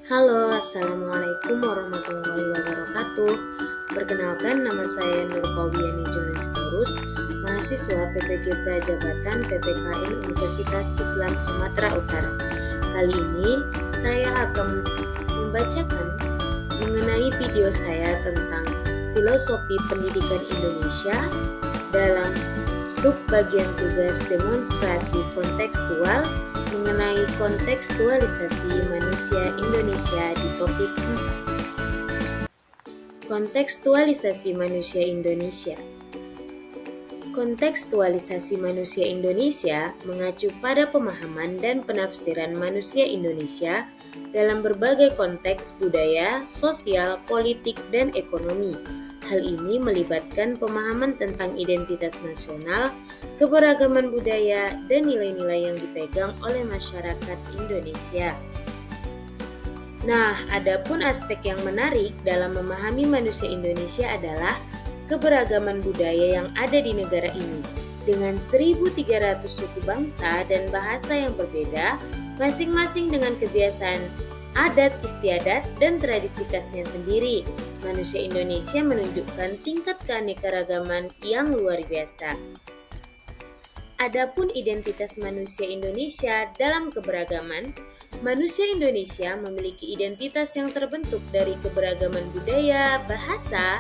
Halo, Assalamualaikum warahmatullahi wabarakatuh. Perkenalkan, nama saya Nur Kawiani Julius, mahasiswa PPG Prajabatan PPKN Universitas Islam Sumatera Utara. Kali ini saya akan membacakan mengenai video saya tentang filosofi pendidikan Indonesia dalam subbagian tugas demonstrasi kontekstual mengenai kontekstualisasi manusia Indonesia di topik 4. Kontekstualisasi manusia Indonesia. Kontekstualisasi manusia Indonesia mengacu pada pemahaman dan penafsiran manusia Indonesia dalam berbagai konteks budaya, sosial, politik, dan ekonomi. Hal ini melibatkan pemahaman tentang identitas nasional, keberagaman budaya, dan nilai-nilai yang dipegang oleh masyarakat Indonesia. Nah, adapun aspek yang menarik dalam memahami manusia Indonesia adalah keberagaman budaya yang ada di negara ini. Dengan 1.300 suku bangsa dan bahasa yang berbeda, masing-masing dengan kebiasaan adat istiadat dan tradisi khasnya sendiri, manusia Indonesia menunjukkan tingkat keanekaragaman yang luar biasa. Adapun identitas manusia Indonesia dalam keberagaman, manusia Indonesia memiliki identitas yang terbentuk dari keberagaman budaya, bahasa,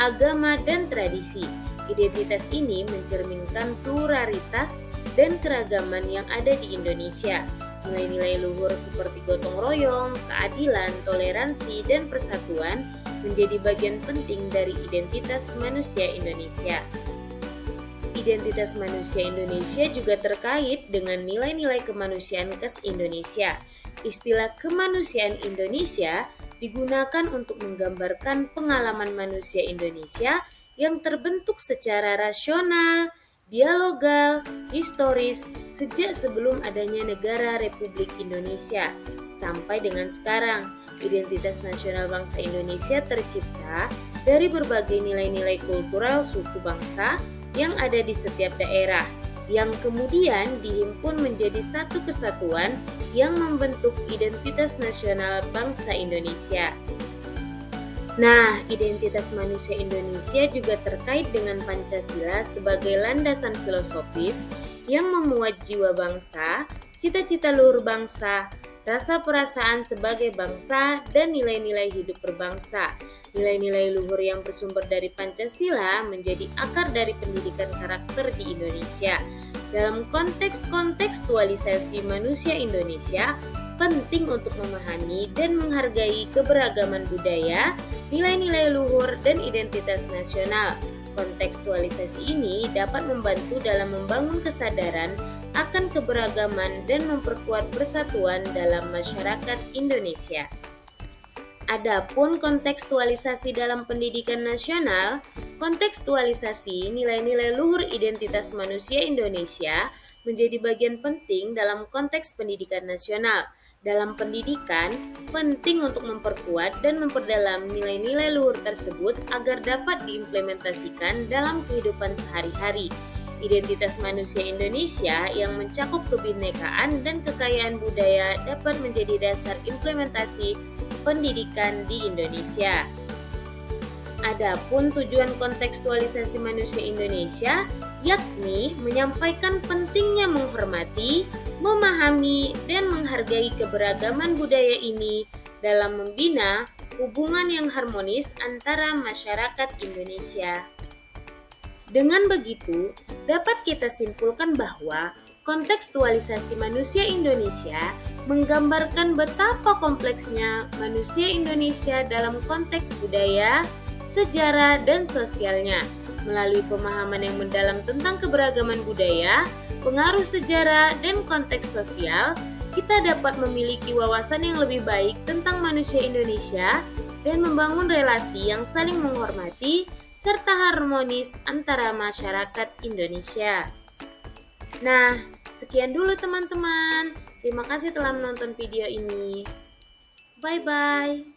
agama, dan tradisi. Identitas ini mencerminkan pluralitas dan keragaman yang ada di Indonesia. Nilai-nilai luhur seperti gotong royong, keadilan, toleransi, dan persatuan menjadi bagian penting dari identitas manusia Indonesia. Identitas manusia Indonesia juga terkait dengan nilai-nilai kemanusiaan khas Indonesia. Istilah kemanusiaan Indonesia digunakan untuk menggambarkan pengalaman manusia Indonesia yang terbentuk secara rasional, dialogal, historis, sejak sebelum adanya negara Republik Indonesia sampai dengan sekarang. Identitas nasional bangsa Indonesia tercipta dari berbagai nilai-nilai kultural suku bangsa yang ada di setiap daerah, yang kemudian dihimpun menjadi satu kesatuan yang membentuk identitas nasional bangsa Indonesia. Nah, identitas manusia Indonesia juga terkait dengan Pancasila sebagai landasan filosofis yang memuat jiwa bangsa, cita-cita luhur bangsa, rasa perasaan sebagai bangsa, dan nilai-nilai hidup berbangsa. Nilai-nilai luhur yang bersumber dari Pancasila menjadi akar dari pendidikan karakter di Indonesia. Dalam konteks kontekstualisasi manusia Indonesia, penting untuk memahami dan menghargai keberagaman budaya, nilai-nilai luhur, dan identitas nasional. Kontekstualisasi ini dapat membantu dalam membangun kesadaran akan keberagaman dan memperkuat persatuan dalam masyarakat Indonesia. Adapun kontekstualisasi dalam pendidikan nasional, kontekstualisasi nilai-nilai luhur identitas manusia Indonesia menjadi bagian penting dalam konteks pendidikan nasional. Dalam pendidikan, penting untuk memperkuat dan memperdalam nilai-nilai luhur tersebut agar dapat diimplementasikan dalam kehidupan sehari-hari. Identitas manusia Indonesia yang mencakup kebinekaan dan kekayaan budaya dapat menjadi dasar implementasi pendidikan di Indonesia. Adapun tujuan kontekstualisasi manusia Indonesia yakni menyampaikan pentingnya menghormati, memahami, dan menghargai keberagaman budaya ini dalam membina hubungan yang harmonis antara masyarakat Indonesia. Dengan begitu, dapat kita simpulkan bahwa kontekstualisasi manusia Indonesia menggambarkan betapa kompleksnya manusia Indonesia dalam konteks budaya, sejarah, dan sosialnya. Melalui pemahaman yang mendalam tentang keberagaman budaya, pengaruh sejarah, dan konteks sosial, kita dapat memiliki wawasan yang lebih baik tentang manusia Indonesia dan membangun relasi yang saling menghormati serta harmonis antara masyarakat Indonesia. Nah, sekian dulu teman-teman. Terima kasih telah menonton video ini. Bye-bye.